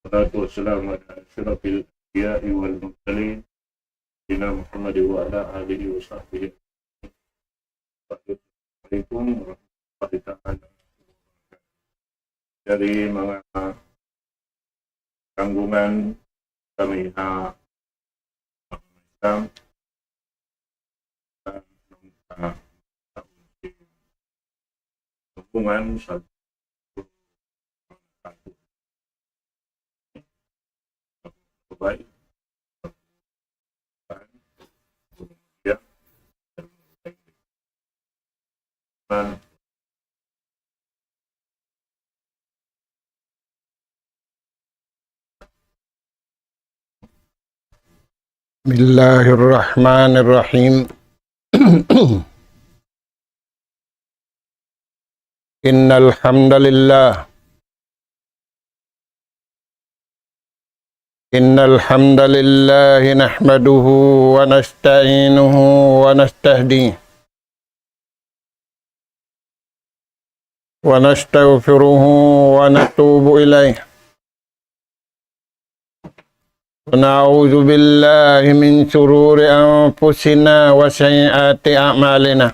والصلاة والسلام على أشرف الأنبياء والمرسلين سيدنا محمد وعلى آله وصحبه. Assalamualaikum warahmatullahi taala. Dari mga tanggungan kami Islam hubungan sa baik ya Bismillahirrahmanirrahim. Innal hamdalillah nahmaduhu wa nasta'inuhu wa nastahdihi wa nastaghfiruhu wa natubu ilayh. Na'udzu billahi min shururi anfusina wa sayyiati a'malina.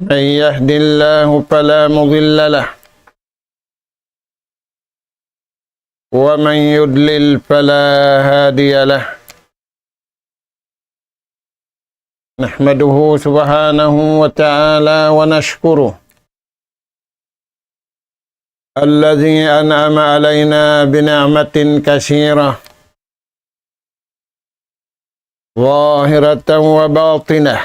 May yahdihillahu fala mudilla lahu wa man yudlil fala hadiya lahu. Nahmaduhu subhanahu wa ta'ala wa nashkuruh الذي أنعم علينا بنعمة كثيرة ظاهرة وباطنة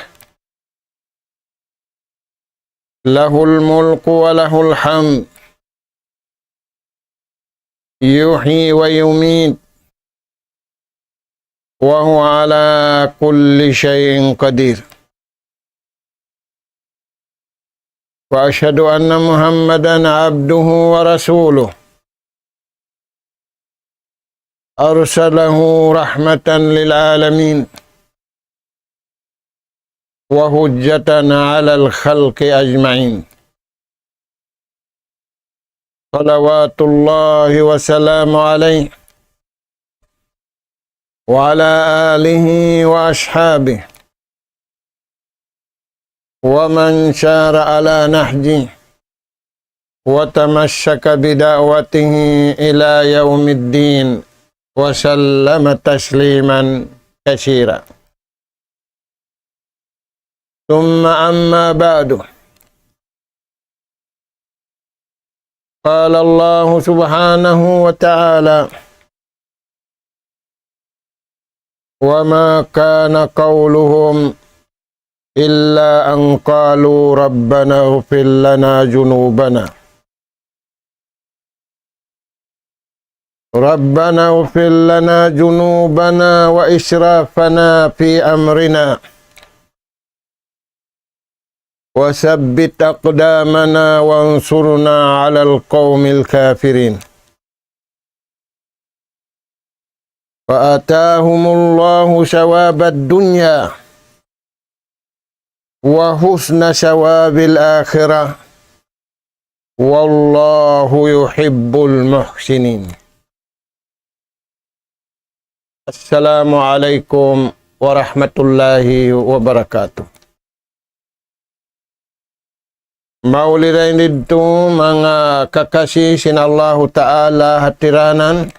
له الملك وله الحمد يحيي ويميت وهو على كل شيء قدير. وأشهد أن محمدًا عبده ورسوله أرسله رحمة للعالمين وحجة على الخلق أجمعين. صلوات الله وسلامه عليه وعلى آله وأصحابه ومن سار على نهجه وتمسك بدعوته إلى يوم الدين وسلم تسليما كثيرا. ثم أما بعد، قال الله سبحانه وتعالى: وما كان قولهم إلا أن قالوا ربنا اغفر لنا ذنوبنا وإسرافنا في أمرنا وثبت أقدامنا وانصرنا على القوم الكافرين. فآتاهم الله ثواب الدنيا وحسن ثواب الآخرة والله يحب المحسنين. السلام عليكم ورحمة الله وبركاته. Maulidain dito mga kakasih sinallahu ta'ala hatiranan.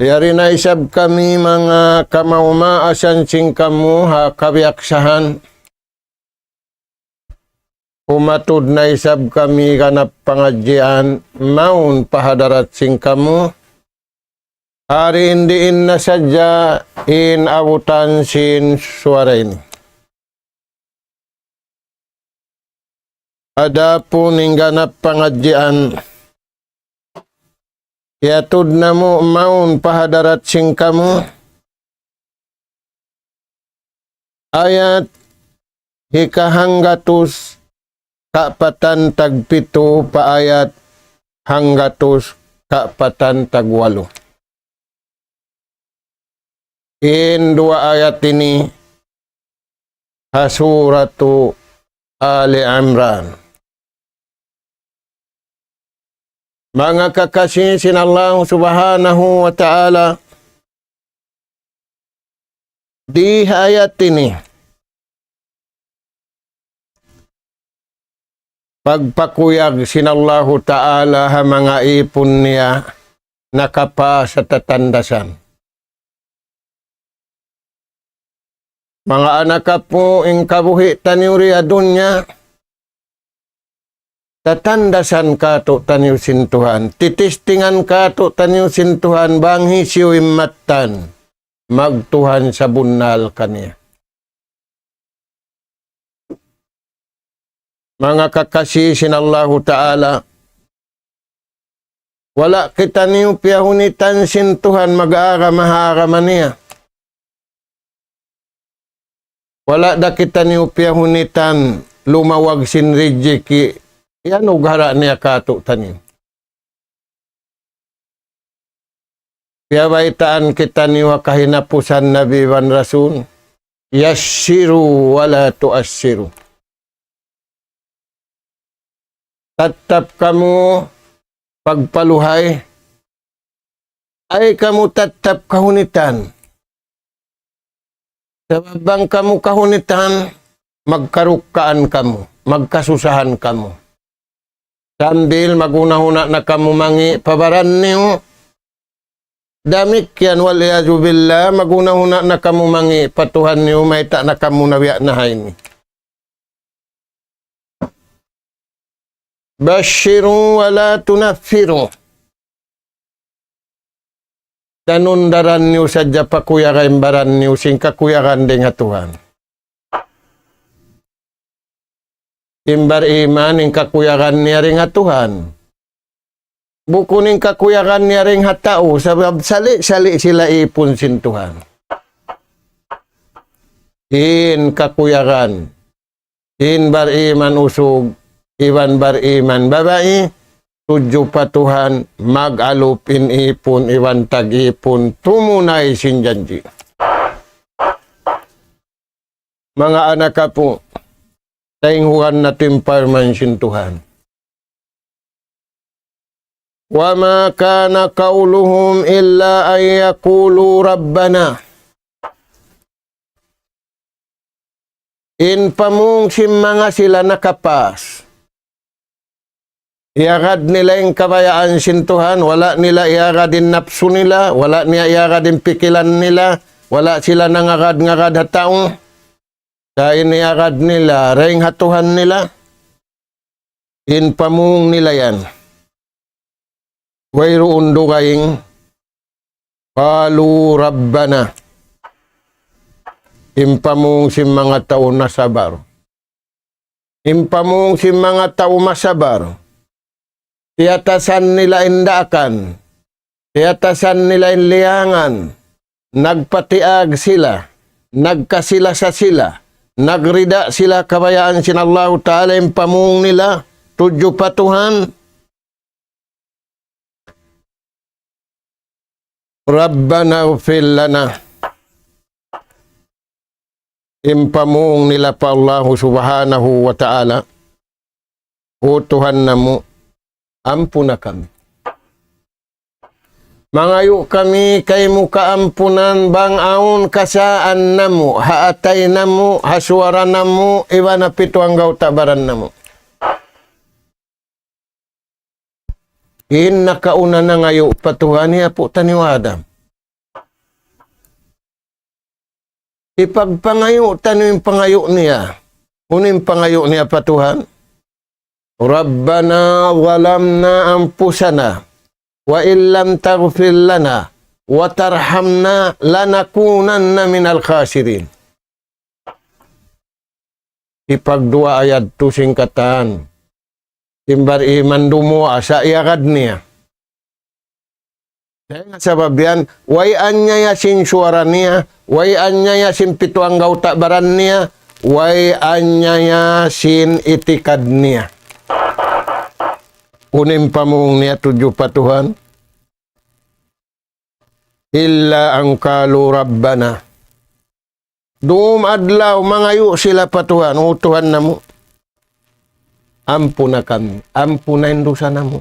Yari na isab kami mga kamaumaasan sing kamu ha kabiaksahan. Umatud na isab kami kanap pangadjian maun pahadarat sing kamu. Hari indiin na sadya in abutan sin suara ini. Adapun ingganap pangadjian yatud namo maun pahadarat sing kamu ayat hikahanggatus kapatan tagpito pa ayat hanggatus kapatan tagwalo. In dua ayat ini hasuratu Ali Imran. Mga kakasisin Allah subhanahu wa ta'ala, di ayat ini, pagpakuyag sinallahu ta'ala ha mga ipon niya nakapa sa tatandasan. Mga anak po, ing kabuhi taniuri adunya, tatandasan ka to taniw sintuhan, titistingan ka to taniw sintuhan, banghi siyo imatan, magtuhan sa bunal kaniya. Mga kakasisin Allahu Ta'ala, wala kita niyo piyahunitan sintuhan mag-aaramaharaman niya. Wala da kita niyo piyahunitan lumawag sinridji ki yan ugara niya kato tanim. Piyabaitaan kita niwa kahinapusan Nabi wan Rasul, yassiru wala tuassiru. Tatap kamu pagpaluhay, ay kamu tatap kahunitan. Sababang kamu kahunitan, magkarukaan kamu, magkasusahan kamu. Sambil magunahuna na kamu mangi pabaran niyo, damik yan waliyazu billah, magunahuna na kamu mangi patuhan niyo, may ta na kamu nabiya na hayni. Bashiru wala tunaffiru. Tanundaran niyo sadya pakuyakan baran niyo sing kakuyakan ding hatuhan. Imbar iman ing kakuyakan niya ring hatuhan. Buko ning kakuyakan niya ring hatao sabab sali-sali sila ipon sintuhan. In kakuyakan. In bar iman usog. Iwan bar iman babae. Tujuh patuhan mag-alupin ipon, iwan tag-ipon, tumunay sinjanji. Mga anak ka po, tainghuan natin parman sintuhan. Wa ma kana kauluhum illa ay yakulu rabbana. In pamung mga sila nakapas. Iagad nila yung kabayaan sintuhan, wala nila iagad din napsu nila, wala niya iagad din pikilan nila, wala sila nangagad-ngagad hataong. Sa iniagad nila, ring hatuhan nila, inpamung nila yan. Wayro undo kaying, Qalu Rabbana, impamung si mga tao na sabar. Impamung si mga tao masabar. Tiyatasan nila indakan, tiyatasan nila inliangan, nagpatiag sila, nagkasila sa sila, nagrida sila kabayaan sinallahu ta'ala yung pamung nila, tujuh patuhan. Rabbana ufil lana. Impamung nila pa Allah subhanahu wa ta'ala, o Tuhan namu, ampuna kami. Mangayo kami kay mukaampunan bang aun kasaan namu, haatay namu, haswara namu, iwan na pituanggaw tabaran namu. In nakauna na ngayo patuhan niya po taniwadam. Ipagpangayo tanu yung pangayo niya. Unim pangayo niya patuhan. Rabbana walamna ampusana wa illam taghfir lana wa tarhamna lanakunanna minal khasirin. Ipagdua ayat tu singkatan. Timbar iman dumuwa sa iagad niya. Dahil sabab yan, way anya ya sin suara niya, way anya ya sin pituanggaw takbaran niya, way anya ya sin itikad niya. Unim pamung niya tujuh patuhan. Illa angkalu rabbana. Doom adlaw mangayo sila patuhan. O Tuhan namu. Ampuna kami. Ampunain dosa namu.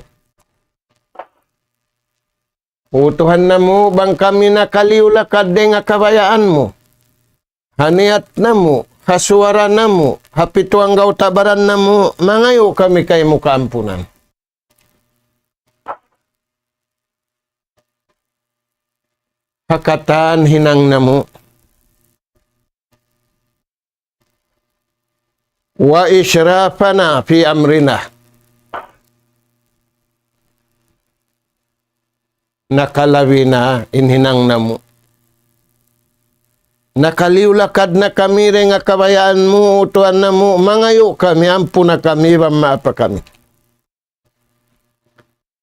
Utuhan na mo, bang kami nakaliulakad de nga kabayaan mo. Haniat na mo, hasuara na mo, hapituang gautabaran na mo, mangayo kami kay mo kaampunan. Hakatan hinang na mo. Wa israfana fi amrina. Nakalawi na inhinang na mo. Nakaliulakad na kami rin nga kabayaan mo, utuan na mo, mangayo kami, ampo na kami, maapa kami.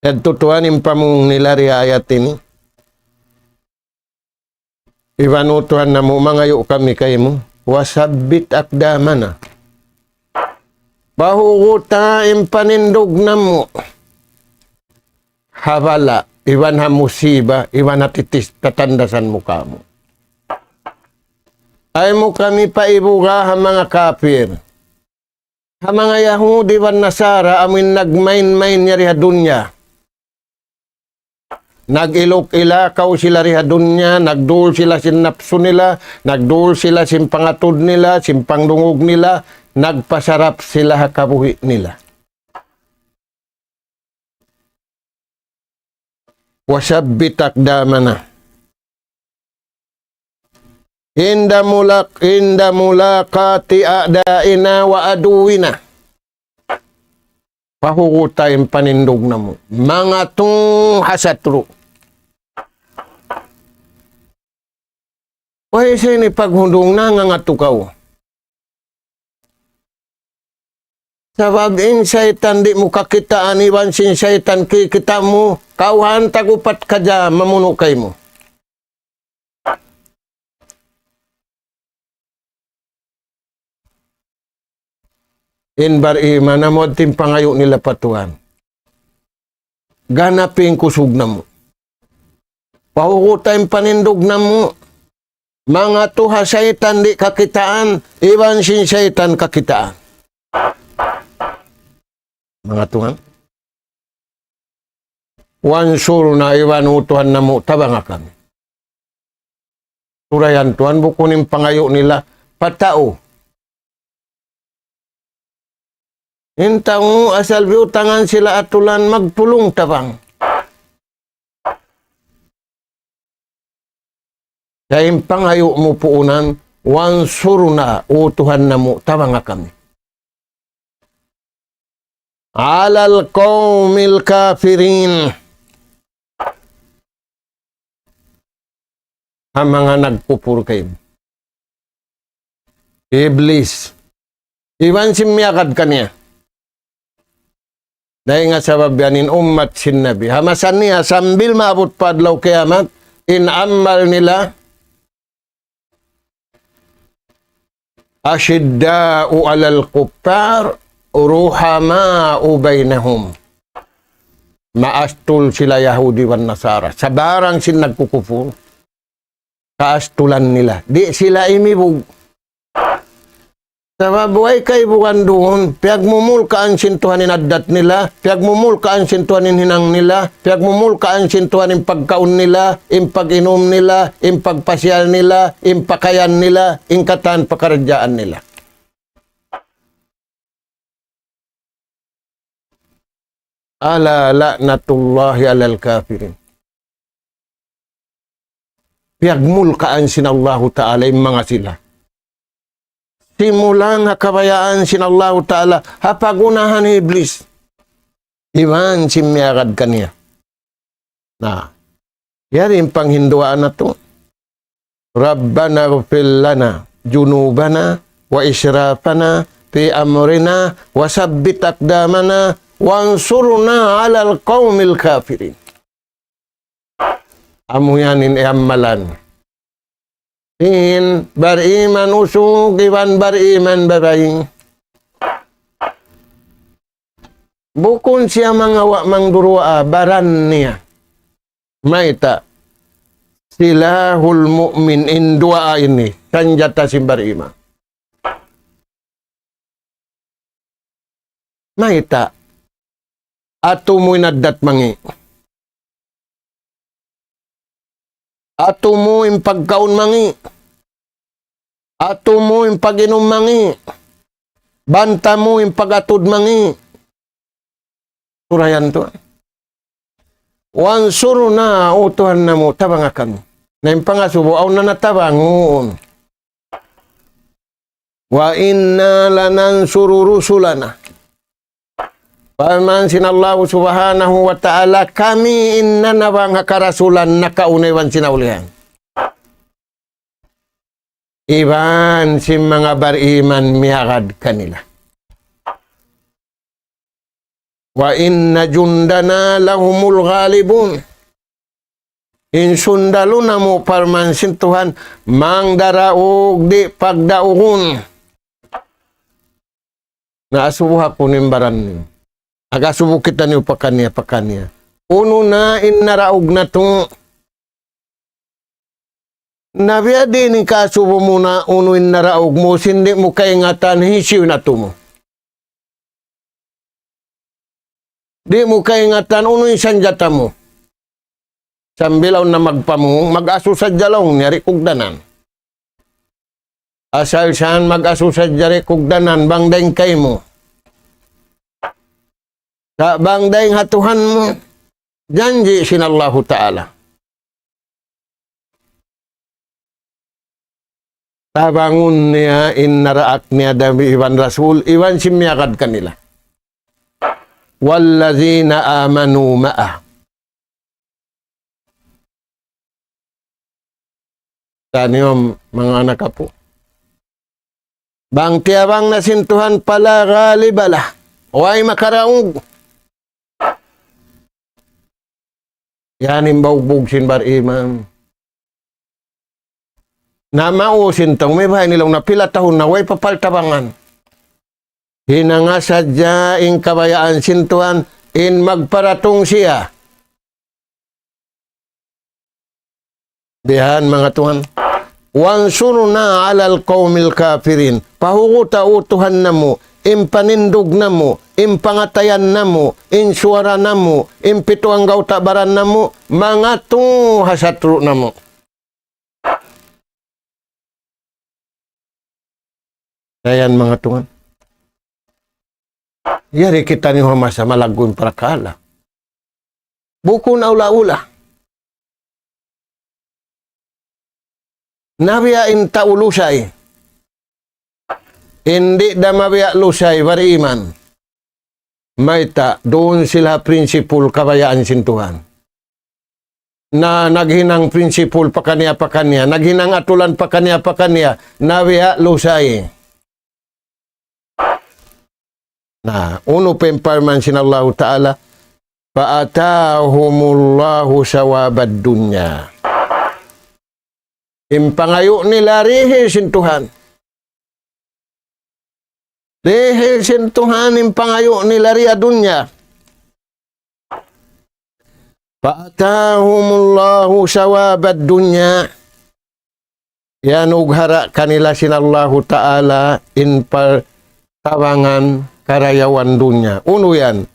At tutuan impamong nila riayat ini. Iwan utuan na mo, mangayo kami kayo mo. Wasabit akdamana. Bahuguta impanindog na mo. Habala, iwan ha musiba, iwan ha titis, tatandasan mo ka mo. Ay mo kami paibuga ha mga kafir. Ha mga Yahudi wan Nasara, amin nagmain-main niya riha dunya. Nag-ilok-ilakaw sila riha dunya, nagdul sila sin napso nila, nagdul sila sin pangatod nila, sin pangdungog nila, nagpasarap sila ha kabuhi nila. Wasabbit akdamana. Inda mulakati a'daina wa aduwina. Pahukutayin panindog na mo. Mga tung hasatro. Why sini paghundong na nga tukaw. Sabab in syaitan di mo kakitaan iwan sin syaitan kikita mo. Kauhan tagupat ka dya mamuno kay mo. Inbar iman na mo tim pangayo nila patuhan. Ganapin kusog na mo. Pahukutay panindog na mo. Mga tuha syaitan di kakitaan, iwan sin syaitan kakitaan. Mga tuhan. Wansur na iwan utuhan na mo, tabang kami. Turayan tuhan, bukunin pangayo nila, patao. Intang asal biutangan sila atulan magpulong tabang. Dahil pangayo mo puunan, wansur na utuhan na mo, tabang kami. Alal qawmil kafirin. Ang mga nagpupur kayo. Iblis. Iwan simyakad kanya. Dahil nga sabab yanin ummat sin Nabi. Hamasan niya sambil maabot padlaw kiamat, inamal nila ashidda'u alal kuffar ruhama'u bainahum. Maastul sila Yahudi wan Nasara. Sa barang sin nagkukufur, kaastulan nila. Di sila imibog. Sa buhay kay bukan doon, piyagmumulkaan sintuhanin adat nila, piyagmumulkaan sintuhanin hinang nila, piyagmumulkaan sintuhanin pagkaon nila, impag-inom nila, impagpasyal nila, impakayan nila, ingkatan pakaradyaan nila. Ala la'natullahi alal kafirin. Piyagmulkaan sinallahu ta'ala yung mga sila. Simula nga kabayaan sinallahu ta'ala, hapagunahan ni Iblis. Iwan simyakad kaniya. Na, yarin panghinduaan na to. Rabbana gfir lana junubana wa israfana fi amrina wa sabbit aqdamana wansurna 'alal qaumil kafirin. Amo yanin amalan. In bariman usung iwan bariman babaing. Bukun siya mga wa mangdurua baran niya. Maita silahul mu'min in dua ini sanjata simbarima. Maita atumoy nadat mangi. Ato mo yung pagkaon mangi. Ato mo yung pag-inom mangi. Banta mo yung pag-atod mangi. Surayan to. Wansuro na utuhan na mo, tabangakan mo. Na yung pangasubo, aw na natabangon. Wa inna lanansuru rusulana. Paman sinallahu subhanahu wa ta'ala, kami inna na bang karasulan na kaunaywan sinaulihan. Iban si mga bariman miyagad kanila. Wa inna jundana lahumul ghalibun. Insundalo na mo parmansin Tuhan, mang daraog di pagdaugon. Naasubuha ko nimbaran niyo. Agasubo kita niyo pakanya. Uno na inaraog na to. Nabiya din kasubo mo na uno inaraog mo, sindi mo kaingatan, hisiw na to mo. Di mo kaingatan, uno yung sanjata mo. Sambilaw na magpamung, mag-aso sa jalong, nyari kugdanan. Asal saan mag-aso sa jari kugdanan, bangdaing kay mo. Sa bangdaing hatuhan mo, janji sinallahu ta'ala. Tabangun niya, innaraak niya dami iwan rasul, iwan simyakad kanila. Wallazina amanu ma'ah. Tani mga anak po. Bang tiabang nasintuhan pala galibala. Huwag makaraog. Yan imbawbog sinbar imam. Na mausin tong may bahay nilang napila tahon na huwag papaltabangan. Hinanga sadya ing kabayaan sintuhan in magparatong siya. Dihan mga tuhan. Wansuro na alal kaumil kafirin. Pahuguta utuhan na mo. Impanindog na mo. Impangatayan na mo. Insuara na mo. Impituang gautabaran na mo. Mga to hasatro na mo. Ayan mga tuhan. Yari kita ni Humasa malagun para kala. Buko na ula-ula. Nabiya inta ulusay. Hindi da mabiya lusay bariman. Maita, doon sila prinsipul kabayaan sintuhan. Na naghinang prinsipul pa kanya, naghinang atulan pa kanya, nabiya lusay. Nah, uno pemparman sinallahu ta'ala, fa'atahumullahu sawabad dunya. Impangayo nila rihil sintuhan. Rihil sintuhan impangayo nila riya dunya. Fa'atahumullahu sawabad dunya. Yan ughara kanila sinallahu ta'ala in tawangan karayawan dunya. Uno yan.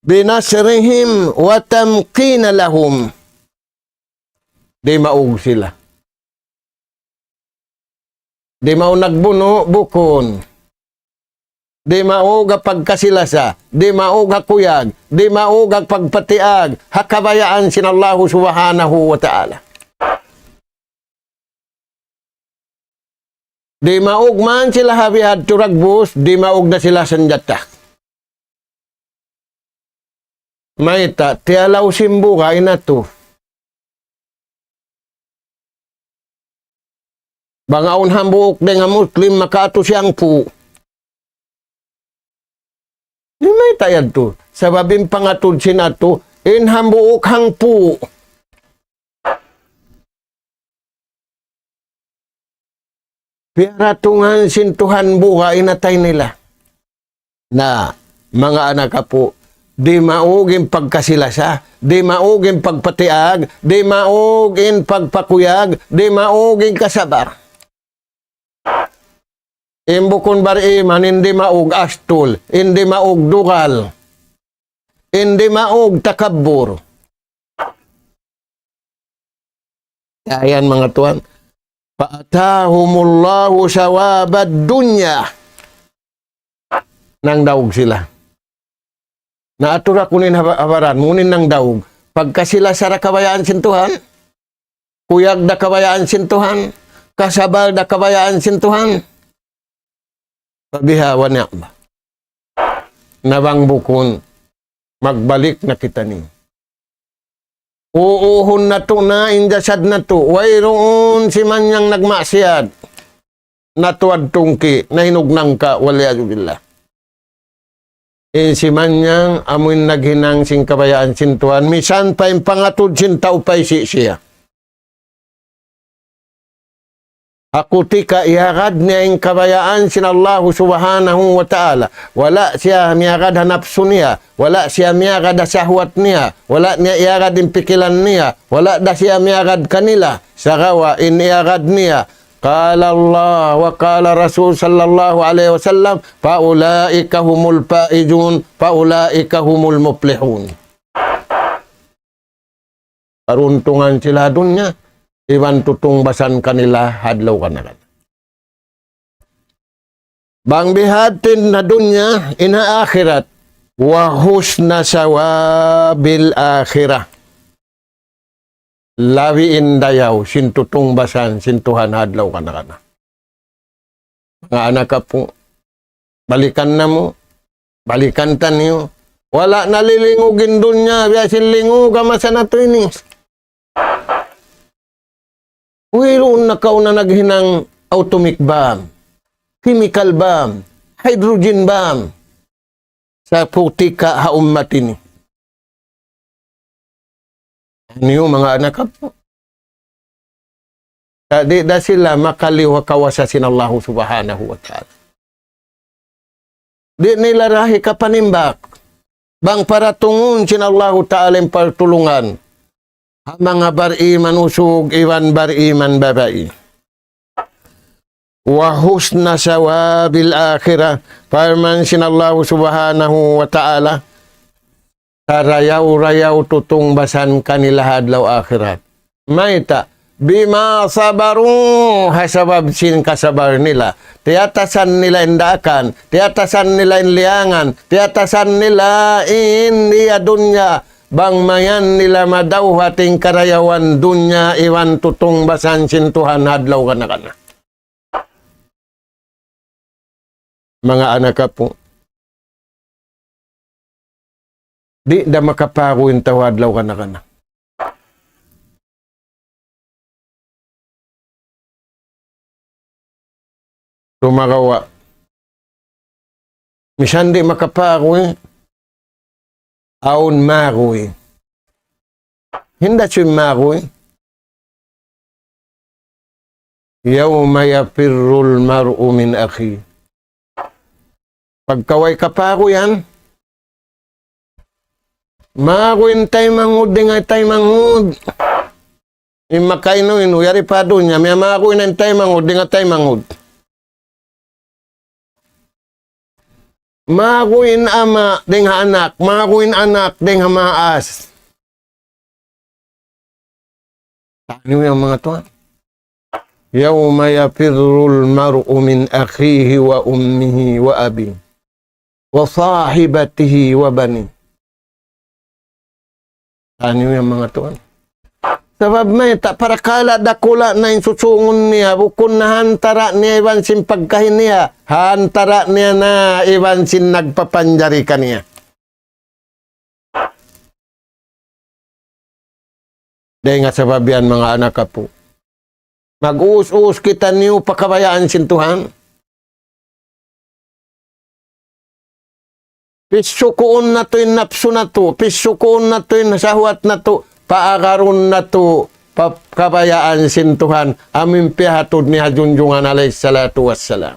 Binasrihim wa tamkina lahum. Di maug sila. Di mao nagbuno bukon. Di maug pagkasilasa. Di maug kuyag. Di maug pagpatiag. Hakabayaan sinallahu subhanahu wa ta'ala. Di maug man sila habihad turagbus, di maug na sila sanjata. Maita, tialaw simbuka inato. Bangaon hambuok de nga Muslim makato siyang po. Di maita yan to. Sababing pangatod sinato, in hambuok hang po. Piaratungan sintuhan buha inatay nila. Na mga anak po, di maugin pagkasilasa, di maugin pagpatiag, di maugin pagpakuyag, di maugin kasabar. Imbukon bariman, hindi maug astol, hindi maug dugal, hindi maug takabur. Ayan mga tuan. Fa'atahumullahu sawabad dunya. Nang daog sila. Naatura kunin habaran, munin nang daog. Pagka sila sara kabayaan sintuhan, kuyag da kabayaan sintuhan, kasabal da kabayaan sintuhan, pabihawan niya ba? Nabang bukon, magbalik na kita ni. Uuhon na to na, indasad na to. Wayroon si manyang nagmasyad. Natuad tungki, nahinugnang ka, waliyadzubillah. Si manyang amoy naghinang sing kabayaan sintuan, misan pa yung pangatod sintaw pa siya. Ako tika iagad niya yung kabayaan sin Allah subhanahu wa ta'ala. Wala siya miagad hanapso niya. Wala siya miagad sahwat niya. Wala niya iagad yung pikilan niya. Wala da siya miagad kanila. Sagawa iniagad niya. Qala Allah wa qala Rasul sallallahu alaihi wasallam, faulaika humul faizun, faulaika humul muflihun. Karuntungan sila dunya. Iwan tutungbasan kanila hadlaw kanakan. Bang bihatin na dunya ina akhirat wa husna sawabil akhirah. Lawi indayaw sin tutungbasan sin Tuhan hadlaw kanakan. Mga anak ka po, balikan na mo, balikan ta niyo. Wala nalilingugin dunya, biyasin lingug masa na to ini. Mayroon na kauna naghinang atomic bomb, chemical bomb, hydrogen bomb sa putika haummatin. Ano yung mga anak po? Di da sila makaliwa kawasasin Allah subhanahu wa ta'ala. Di nila rahi kapanimbak. Bang para tungun sin Allah ta'ala yung partulungan. Mga bariman usog, iwan bariman babae. Wa husna sawabil akhirah. Parman sin Allah subhanahu wa ta'ala. Rayaw-rayaw tutong basan kanila hadlaw akhirat. Maita, bima sabaru hasabab sin kasabar nila. Tiatasan nila indakan, tiatasan nila inliangan, tiatasan nila indiya dunya. Bang mayan nila madaw hating karayawan dunya iwan tutong basan sintuhan hadlaw kana. Mga anak ka po, di da makaparuin taw hadlaw kana. Tumagawa. Misan di makaparuin. Aun maruy. Hindi siya maruy. Yawma yafirrul mar'u min akhi. Pagkaway kaparo yan, maruin tay mangud, nga tay mangud. Imakaino yari pa doon niya, may maruin na tay mangud, nga tay mangud. Maguin ama ding anak, maguin anak ding maas. Ano yung mga to? Yawma yafirrul mar'u min akhihi wa ummihi wa abi wa sahibatihi wa bani. Ano yung mga to? Sabab may para kala dakula na yung susungon niya, bukon na hantara niya iwan sin pagkahin niya, hantara niya na iwan sin nagpapanjari ka niya. Dahil nga sabab yan mga anak ka po. Mag-uus-uus kita niyo pakabayaan sin Tuhan. Pisukuon na to yung napso na to, pisukuon na to yung sahwat na to, paagaron na to kabayaan sin Tuhan amin pihatod ni Junjungan alayhi salatu wassalam.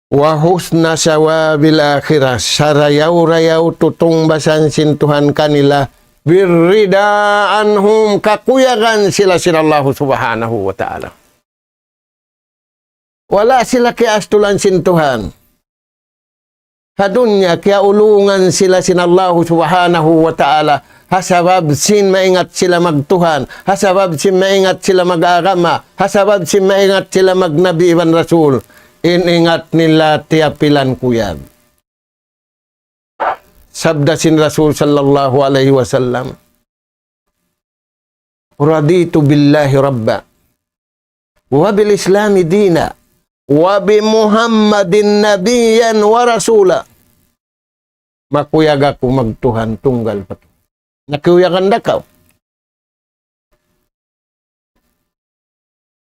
Wa husna sawabil akhirah, sarayaw-rayaw tutong basan sin Tuhan kanila birrida anhum, kakuyagan sila sin Allah subhanahu wa ta'ala. Wala sila kiastulan sin Tuhan. Sa dunya, kaya ulungan sila sin Allah subhanahu wa ta'ala. Hasabab sin maingat sila magtuhan. Hasabab sin maingat sila mag-agama. Hasabab sin maingat sila magnabi iban rasul. Iningat nila tiapilan kuyab. Sabda sin Rasul sallallahu alaihi wasallam. Raditu billahi rabba. Wa bil islami dina. Wa bi Muhammadin nabiyan wa rasula. Makuyag ako magtuhan tunggal pa. Nakuyagan na ka.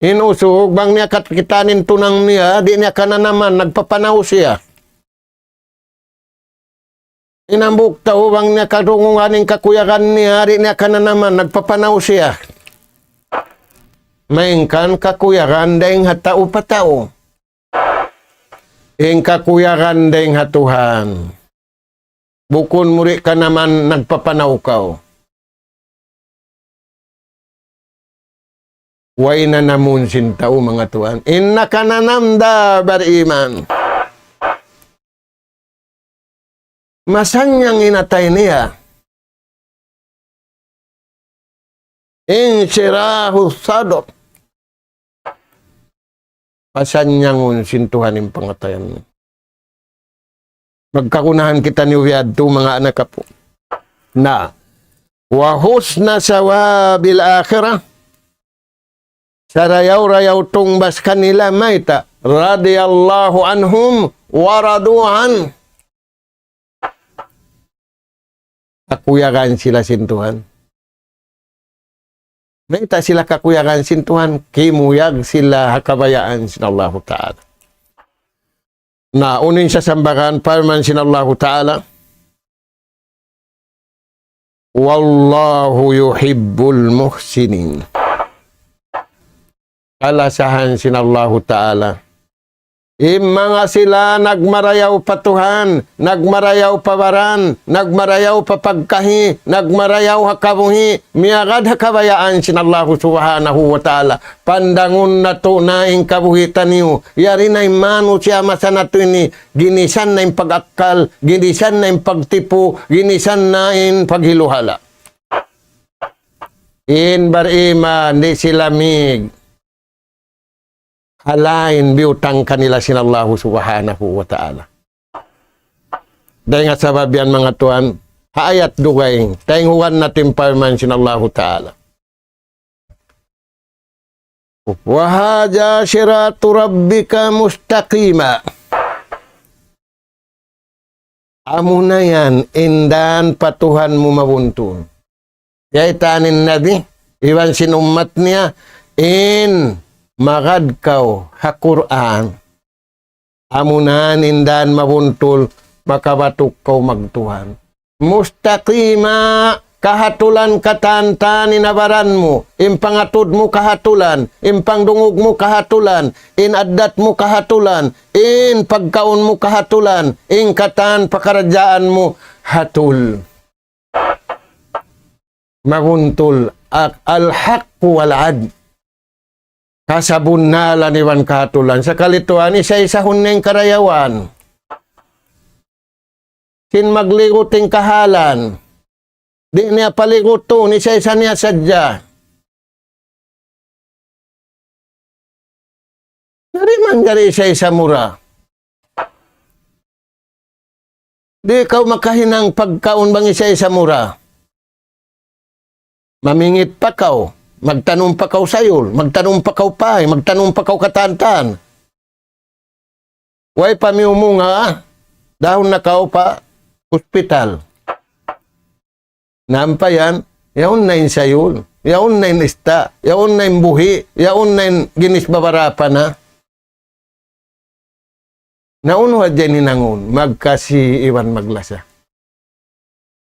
Inusog bang niya katkitanin tunang niya, di niya ka na naman, nagpapanaw siya. Inambuk tao bang niya kadungunganing kakuyagan niya, di niya ka na naman, nagpapanaw siya. Maingkan kakuyagan dahing hatao patao. Ing kakuyagan dahing hatuhan. Bukun muri ka naman nagpapanaw ka. Way na namun sintao mga tuan. Inna ka nanamda bariman. Masanyang inatay niya. Insirahu sadot. Masanyang sintuhan yung pangatayan niya. Magkakunahan kita ni Wiyadto mga anak po. Na wahusna sawabil akhirah. Sarayaw-rayaw tungbas kanila maita. Radiyallahu anhum waraduhan. Kakuyagan sila sintuhan. Maita sila kakuyagan sintuhan. Kimuyag sila hakabayaan sinallahu ta'ala. Na unin sa sambakan parman sinallahu ta'ala. Wallahu yuhibbul muhsinin. Kalasahan sinallahu ta'ala. Mga sila nagmarayaw patuhan, nagmarayaw pabaran, nagmarayaw papagkahi, nagmarayaw hakabuhi, miyagad hakabayaan sinallahu subhanahu wa ta'ala. Pandangon na to na ing kabuhitan niyo. Yari na manu siya masanato ini. Ginisan na yung pag-akal, ginisan na yung pagtipo, ginisan na yung paghiluhala. In barima, di sila mig. Halain biutang kanila sinallahu subhanahu wa ta'ala. Dahil nga sababian mga tuan, haayat dugay, tainguan natin parman sinallahu ta'ala. Wahaja siratu rabbika mustaqima. Amo na yan, indan patuhan mo mabuntun. Yaitanin nabi, iwan sinumat niya, magad kaw ha-Quran. Amunan indan mabuntul makabatuk kaw magtuhan. Mustaqima kahatulan katanta ninabaran mo. Impangatud mo kahatulan. Impangdungog mo kahatulan. Inadat mo kahatulan. In pagkaon mo kahatulan. In katan pakaradyaan mo hatul. Mabuntul al-haq wal-ad. Kasabun na laniwan kahatulan. Sa kalituan, isa-isa huneng karayawan. Sin magliguting kahalan. Di niya paliguto, isa-isa niya sadya. Nariman dari isa-isa mura. Di ikaw makahinang pagkaon bang isa-isa mura. Mamingit pa kaw. Magtanong pa kaw sayol, magtanong pa kaw pay, magtanong pa kaw katantan. Way pamiumunga, dahon na kaw pa, hospital. Nampayan, yaon na yung sayol, yaon na yung ista, yaon na yung buhi, yaon na yung ginis babarapan na. Naunwad dyan ninangon, magkasi iwan maglasa.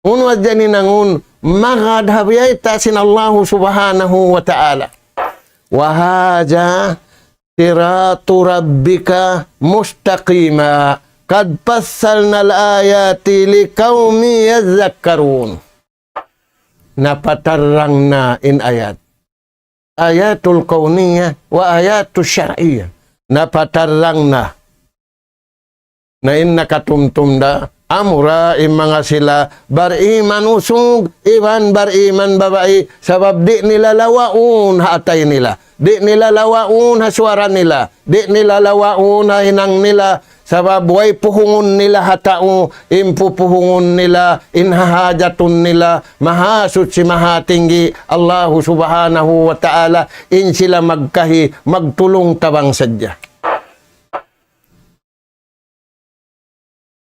Unwad dyan ninangon, magadhabiyay tasin Allah subhanahu wa ta'ala. Wahaja siratu rabbika mustaqima. Kad passalna al-ayati liqaumi yadhakkarun. Napatarang na in ayat. Ayatul kauniyah wa ayatul syar'iyah. Napatarang na in nakatumtum da amura mga sila bariman usog iban bariman babae sabab di nila lawaon hatay nila, di nila lawaon haswara nila, di nila lawaon hinang nila sabab way puhungon nila hatao, impupuhungon nila, inhahajatun nila, mahasut si mahatinggi Allah subhanahu wa ta'ala, in sila magkahi magtulong tabang sadya.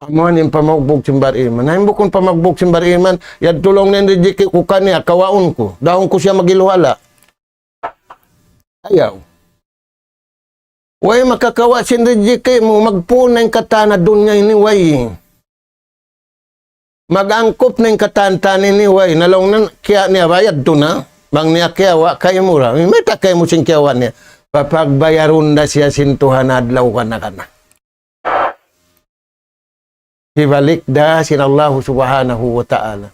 Amuan yung pamagbog simbariman. Nahin bukon pamagbog simbariman, yan tulong na rejeki ko kanya, kawaon ko. Dahon ko siya magiluhala. Ayaw. Way makakawa sin rejeki mo, magpunay katana dunya ini way. Magangkop na yung katanta ni way. Nalong na kaya niya bayad to na. Bang niya kiyawa, kaya mura. May takay mo sing kiyawa niya. Papagbayarun na siya sintuhan adlaw ka na ka na. Ibalik da sin Allah subhanahu wa ta'ala.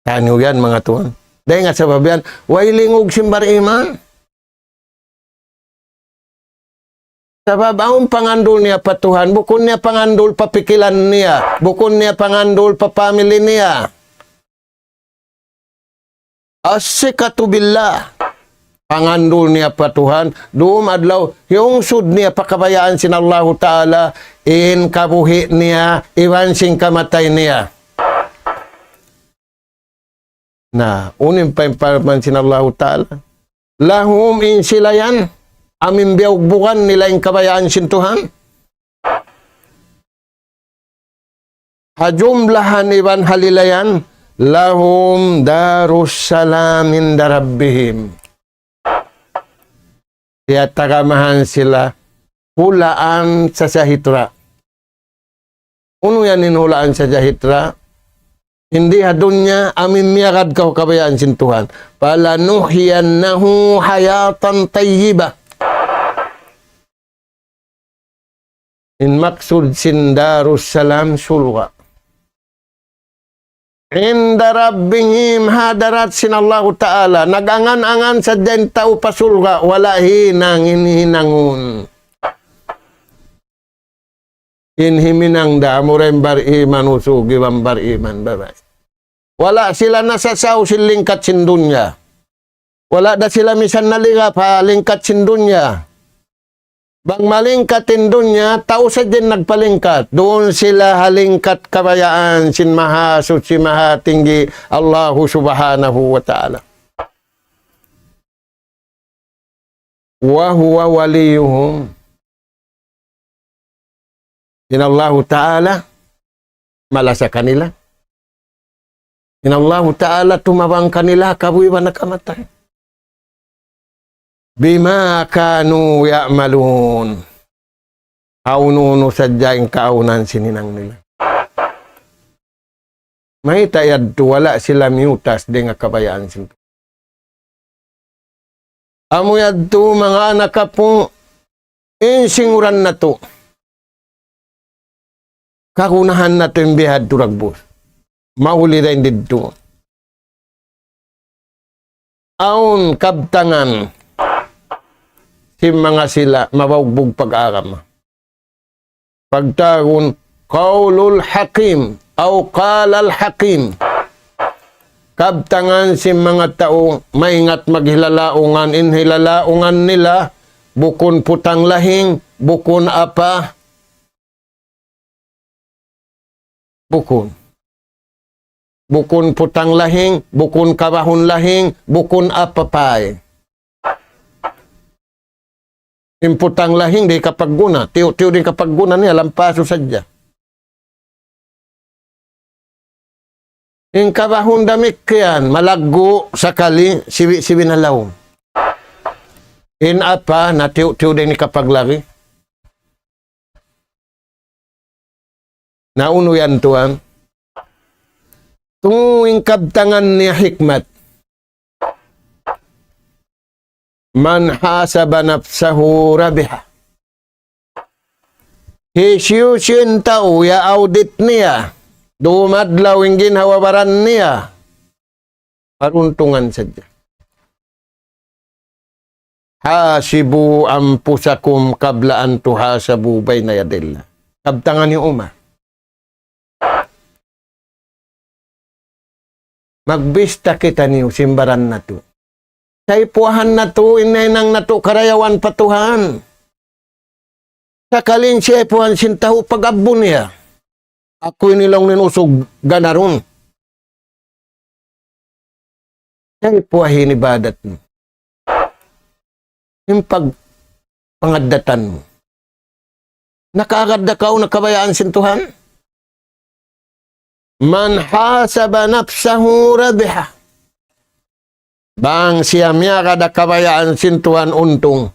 Tanyo yan mga tuwan. Dahil nga sabab yan, way lingog simbariman. Sabab ang pangandol niya patuhan, bukon niya pangandol papikilan niya, bukon niya pangandol pa family niya. Asikatu billah. Pangandol niya patuhan, doon adlaw, yung sud niya pakabayaan sin Allah ta'ala, in kabuhi niya, iwan sing kamatay niya. Na, unin pa yung sin Allah ta'ala. Lahum in sila yan, amin biyog nila yung kabayaan sin Tuhan. Hajumlahan iwan halilayan, lahum darussalam inda rabbihim. Kaya tagamahan sila hulaan sa sahitra. Uno yan inhulaan sa sahitra? Hindi hadun niya amin miyagad ka kabayaan sintuhan. Palanuhiyannahu hayatan tayyiba. In maksud sin darussalam sulga. Inda rabbihim hadarat sin Allah ta'ala. Nagangan-angan sa dyan tao pasulga. Wala hinang hinangun. Inhiminang da murem bariman usugi wam bariman babay. Wala sila nasasaw silingkat sin dunya. Wala da sila misan naliga pa lingkat sin dunya. Bang malingkatin dunya, tao sa din nagpalingkat. Doon sila halingkat kabayaan sin mahasut si mahatinggi Allah subhanahu wa ta'ala. Wa huwa waliyuhum. In Allah ta'ala malasa kanila. In Allah ta'ala tumabang kanila kabuiwan na kamatay. Bima kanu ya'malun. Aununo sadyaing kaunan sininang nila. May tayad to wala sila miutas di nga kabayaan sinto. Amo yadto mga anak ka po insinguran na to. Kakunahan na to yung bihad turagbos. Mahuli rin dito. Aun kabtangan si mga sila mabagbog pag-aram. Pagtagon, qaulul hakim au qalal hakim. Kabtangan si mga tao maingat maghilalaungan, inhilalaungan nila, bukon putang lahing, bukon apa, bukon. Bukon putang lahing, bukon kabahon lahing, bukon apa pay. Imputang lahing di kapagguna. Tiyo din kapagguna niya, lampaso sadya. Yung kabahon damik yan, malaggo sakali, siwi na law. In apa, na tiyo din ni kapaglari. Nauno yan tuan. Tuwing kabtangan niya hikmat. Man hasaba nafsahu rabiha. Hisyusyin tao ya audit niya. Dumadlaw yung ginhawabaran niya. Paruntungan sadya. Hasibu ampusakum kabla an tuhasabu bayna yadillah. Kabtangan yung umah. Magbista kita niyo, simbaran na to. Sa ipuahan na to, inay nang nato karayawan patuhan. Sa kalin siya ipuahan sintaho pag-abon niya. Ako'y nilang ninusog ganaron. Sa ipuahin ibadat mo. Yung pangadatan mo. Nakaagad na ka o nakabayaan sintuhan? Man hasaba nafsahu rabiha. Bang siya miya kada kabayaan sintuhan untong.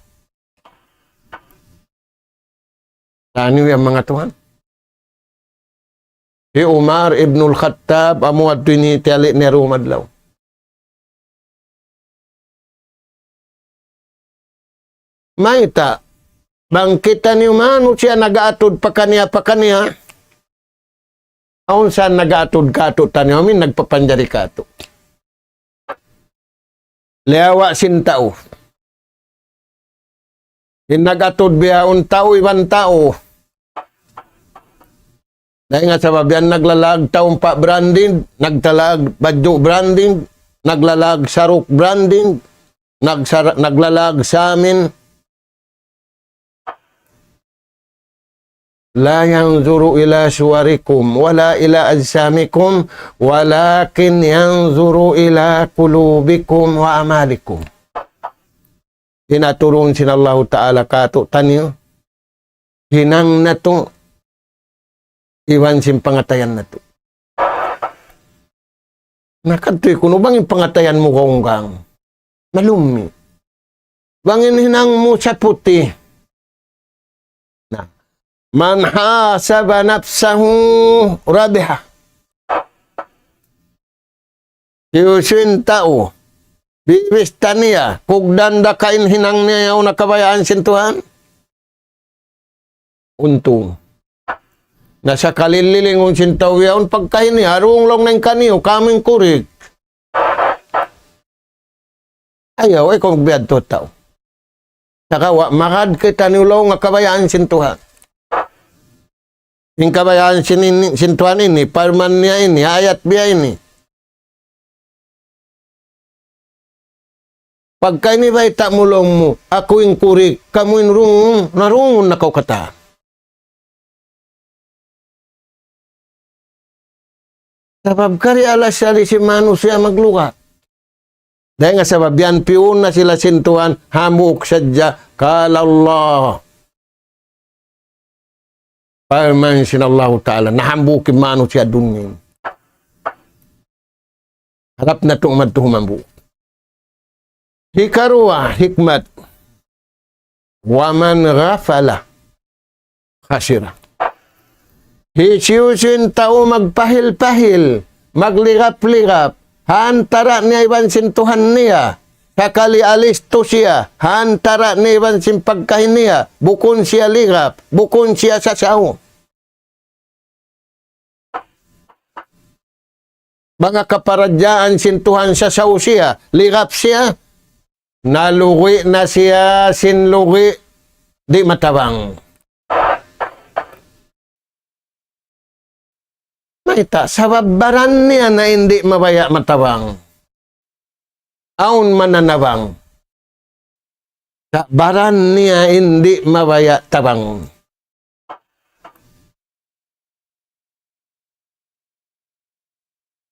Ano yung mga tuhan? Si Umar ibnul Khattab amuad ni tiyali ni Rumadlaw. Maita, bang kita ni umano siya nagaatod pa kaniya. Aun saan nagaatod-katod tanyo, amin nagpapanjari kato. Leawa sintao. Hinagatod biya un tao, ibang tao. Dahil nga sa babian, naglalag taong pa branding, nagtalag badyo branding, naglalag sarok branding, naglalag sa amin. La yanzuru ila suwarikum wala ila ajsamikum walakin yanzuru ila kulubikum wa amalikum. Hinaturong sinallahu ta'ala kato tanyo. Hinang na to. Iwan sin pangatayan na to. Nakatoy kuno bang yung pangatayan mo kaunggang? Malumi. Bangin hinang mo sa puti. Man hasaba nafsahu rabiha. Yusin tao. Bibista niya. Kugdan da kain hinang niya o nakabayaan sintuhan. Untung. Nasa kalililingon sintaw yaon pagkain niya. Arung lang ng kaniyo. Kaming kurig. Ayaw ay kung biyad to tao. Saka makad kita nulaw nga kabayaan sintuhan. Yung kabayaan sintuan ini, parman niya ini, ayat biya ini. Pagka ini ba itamulong mo, ako yung kurik, kamu yung narungon na kata. Sabab kari alas siya si manusia maglukat. Dahil nga sabab yan, piun na sila sintuan, hamuk sadya, kalallah. Parman sinallahu ta'ala, nahambukin manusia dunia. Harap na itong madtuhumambu. Hikarwa, hikmat. Waman ghafala. Khasira. Hisiyusin tao magpahil-pahil. Magligap-ligap. Hantara niya iban sintuhan niya. Sakali alis to siya, hantara ni iban simpagkahin niya, bukon siya ligap, bukon siya sasaw. Mga kaparadyaan sintuhan sasaw siya, ligap siya, nalugi na siya, sinlugi, di matabang. Maita, sababaran niya na hindi mabaya matabang. Aun mananabang. Sa baran niya hindi mabaya tabang.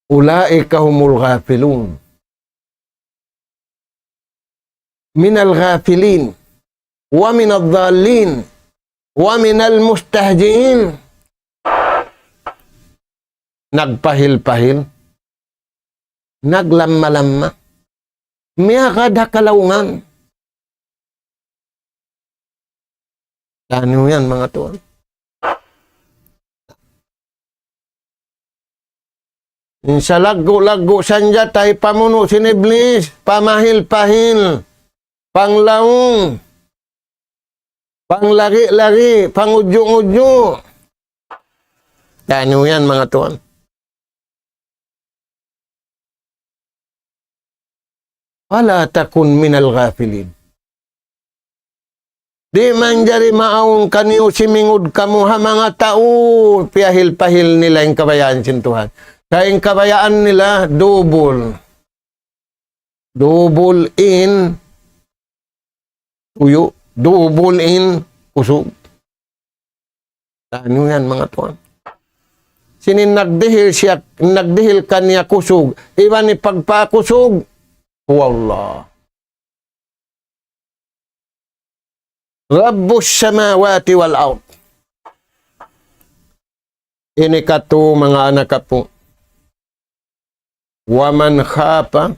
Ulaika humul ghafilun. Minal ghafilin. Wa minal dhalin. Wa minal mustahjiin. Nagpahil-pahil. Naglamma-lamma. Miya kada kalaungan. Ano yan mga tuwan? Sa lago-lago sanja tay pamuno siniblis, pamahil-pahil, panglaong, panglagi-lagi, pangudyo-udyo. Ano yan mga tuwan? Wala takun minal ghafilin. Di man jari maawang kaniyo simingod kamu ha mga tao, piyahil-pahil nila yung kabayaan sintuhan. Kaing kabayaan nila, double. Double in tuyo. Double in kusog. Ano yan mga tuwan? Sinin nagdihil kaniya kusog. Iwan ni pagpakusog. Wallah. Rabbus samawati wal ard. Ini kato mga anak po. Waman khapa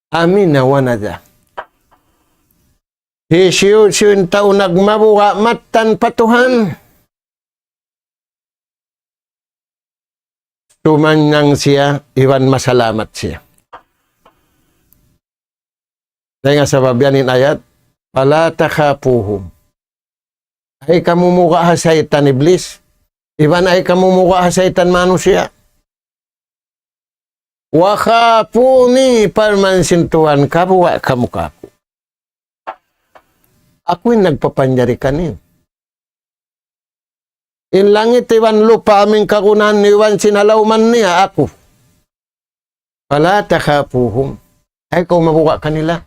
amina wanada. Hisiyo-siyon tao nagmabuha matan patuhan. Tumanyang siya, iwan masalamat siya. Dahil nga sa babyanin ayat, pala takhapuhum. Ay kamumuka ha saytan iblis. Iwan ay kamumuka ha saytan manusia. Wakhapuni parmansintuhan kabuwa kamukaku. Ako yung nagpapanyari kanin. In langit iwan lupa aming kakunan iwan sinalawman niya ako. Pala takhapuhum. Ay ikaw mabuka kanila.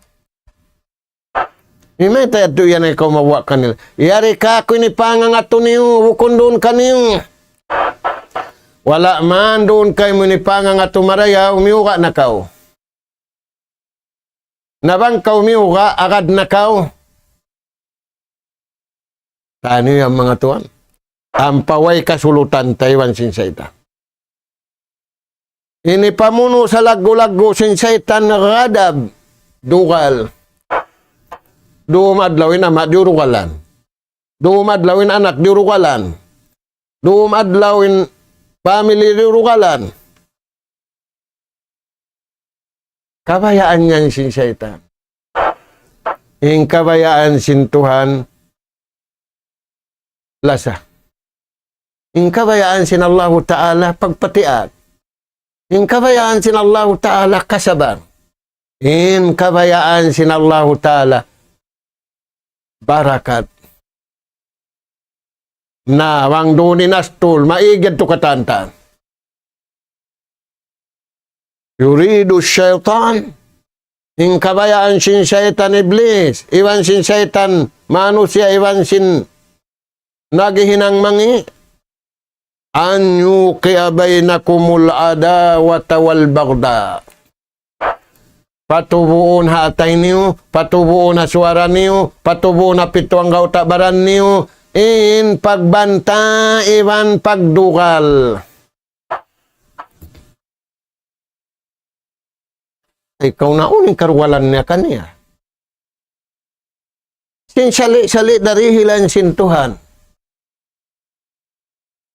Imay tayo yan ay ikaw mabuka kanila. Yari ka ako inipangangato niyo. Bukon doon kaniyo. Wala man doon kay mo inipangangato maraya. Umiuka na kao. Nabang ka umiuka agad na kao. Ano yung mga tuwan? Ang paway kasulutan Taiwan sinsayta. Ini pamuno sa lago-lago sinsaytan radab. Dukal. Dumadlawin ama diurukalan. Dumadlawin anak diurukalan. Dumadlawin family diurukalan. Kabayaan niyan sinsaytan. Yung kabayaan sintuhan lasa. In kabayaan sin Allah Ta'ala pagpatiat. In kabayaan sin Allah Ta'ala kasabar. In kabayaan sin Allah Ta'ala barakat. Na wang duni nastul maigid to katantan. Yuridu syaitan. In kabayaan sin syaitan iblis. Iwan sin syaitan manusia iwan sin nagihinang mangi an yuqi'a bainakumul adawata wal bagda. Patubuon ha atay niyo, patubuon ha suara niyo, patubuon ha pituang gautabaran niyo, in pagbanta, iwan pagdukal. Ikaw na uning karwalan niya kaniya. Sinsali-sali dari hilan sintuhan.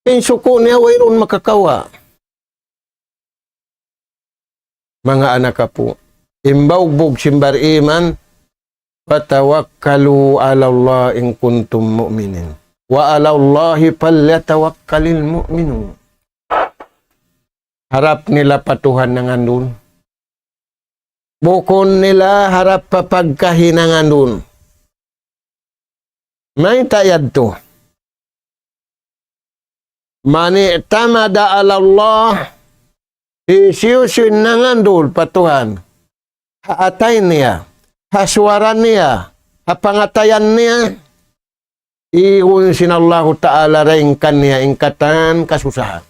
Suko niya, wayroon makakawa. Mga anak po, imbawbog simbar iman, patawakkalu ala Allah in kuntum mu'minin. Wa ala Allahi palyatawakkalil mu'minun. Harap nila patuhan ng andun. Bukon nila harap papagkahinangan dun. May tayad to. Mani tamada ala Allah isiyusin na ngandul patuhan. Haatay niya, haswaran niya, hapangatayan niya, iun sinallahu ta'ala ringkan niya ingkatan kasusahan.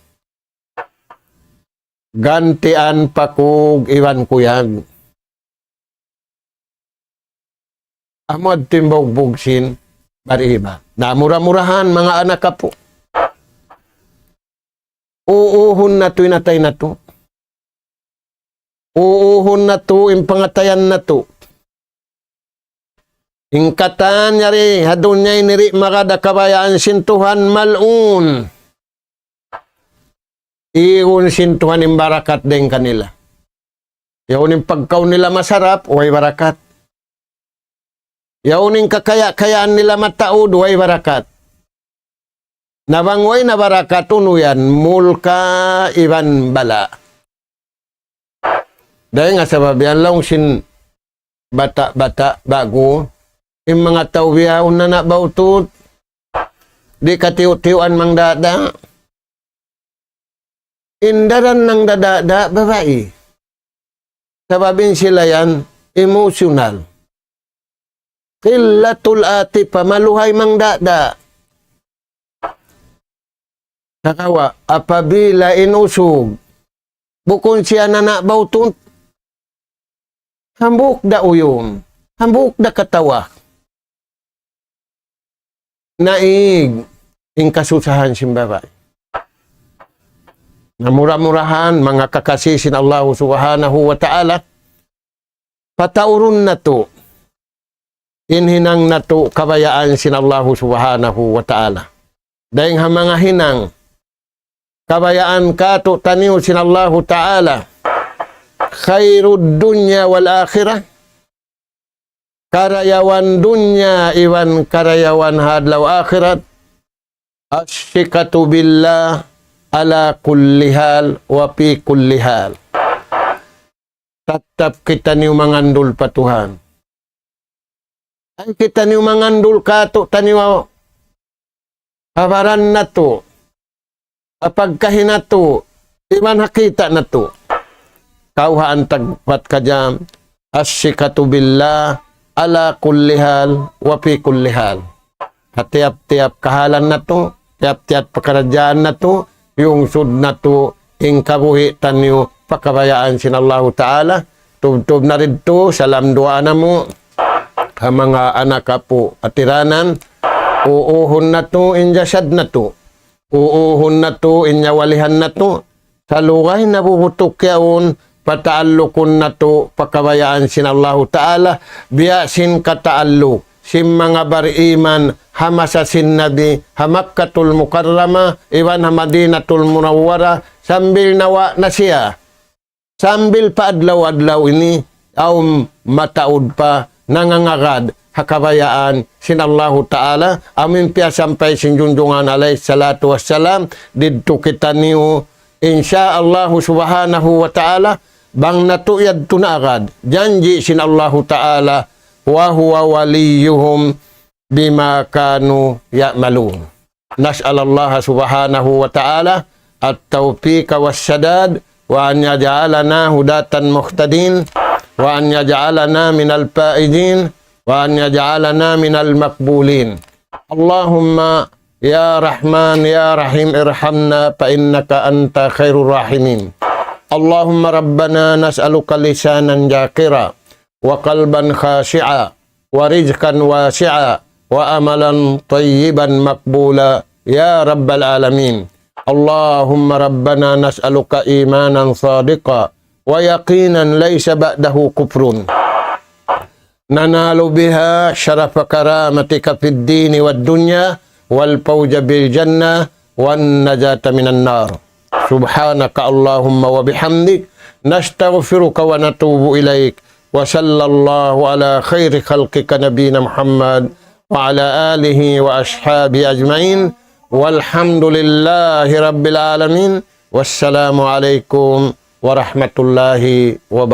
Gantian pakug iwan kuyag. Amod timbog bugsin bariba. Namura-murahan mga anak ka po. Uuhon na to, inatay na to. Uuhon na to, impangatayan na to. Ingkatan nyari, hadun niya iniri makada kabayaan sintuhan malun. Iyon sintuhan yung barakat din kanila. Yun yung pagkaw nila masarap, way barakat. Yun yung kakaya-kayaan nila mataod, way barakat. Nabangway na barakatuno yan, mulka iban bala. Dahil nga sa babiyan lang sin bata-bata bago, yung mga tawbiyaw na nabautot, di katiw-tiwan mang dada. Indaran ng dadada, babae. Sababin sila yan, emotional. Killatul ati pa, maluhay mang dada. Kakawa, apabila inusog, bukon siya nanabaw tun, hambuk da uyom, hambuk da katawa. Naig, ing kasusahan simbabay. Namura-murahan, mga kakasisin Allah subhanahu wa ta'ala, pataurun na to, inhinang na to, kabayaan sin Allah subhanahu wa ta'ala. Dahil mga hinang, kabayaan ka to, taniw sin Allah ta'ala, khairud dunya wal akhirah, karayawan dunya, iwan karayawan hadlaw akhirat, asyikatu billah, ala kulli hal wa fi kulli hal. Tatap kita niyo mangandul pa Tuhan. Ay kita niyo mangandul ka to taniwa kabaran na to. Apagkahin na to, iman hakita na to. Kauhaan tagpat ka dyan, asyikatu billah ala kulli hal wa fi kulli hal. Hatiap-tiap kahalan na to, tiap-tiap pekerajaan na to, yung sud na to, ing kabuhi tanyo, pakabayaan sin Allah Ta'ala, tub-tub na rin to, salam dua na mo, ang mga anak po atiranan, uuhon na to, injasad na to, uuhon na to, inyawalihan na to, sa lugay nabubutok yaon, pataalukon na to, pakabayaan sin Allah Ta'ala, biyasin kataaluk, sim mga bariman, hamasasin nabi, hamakkatul mukarrama, iwan hamadinatul munawwara, sambil nawa na siya. Sambil pa adlaw-adlaw ini, aw mataud pa, nangangagad, hakabayaan, sin Allah Ta'ala, amin piya sampay sin junjungan alayhi salatu wassalam, didto kita niyo, insya Allah subhanahu wa ta'ala, bang natuyad tunagad, janji sin Allah Ta'ala, wa huwa waliyuhum bima kanu ya'malun. Nas'alallah subhanahu wa ta'ala at-tawfiq was-sadad wa an yaj'alana hudatan muhtadin wa an yaj'alana minal faizin wa an yaj'alana minal maqbulin. Allahumma ya Rahman ya Rahim irhamna fa innaka anta khairur rahimin. Allahumma rabbana nas'aluka lisanan zakira wa qalban khashi'a wa rizqan wasi'a wa amalan tayyiban maqbula ya rabbal alamin. Allahumma rabbana nas'aluka imanan sadiqa wa yaqinan laysa ba'dahu kufrun nanalu biha syarafa karamatika fid dini wad dunya wal fawza bil jannah wan najata minan nar. Subhanaka Allahumma wa bihamdik nastaghfiruka wa natubu ilaik. Wa sallallahu ala khairi khalqika nabiyina Muhammad wa ala alihi wa ashabi ajmain walhamdulillahi rabbil alamin. Wassalamu alaikum warahmatullahi wabarakatuh.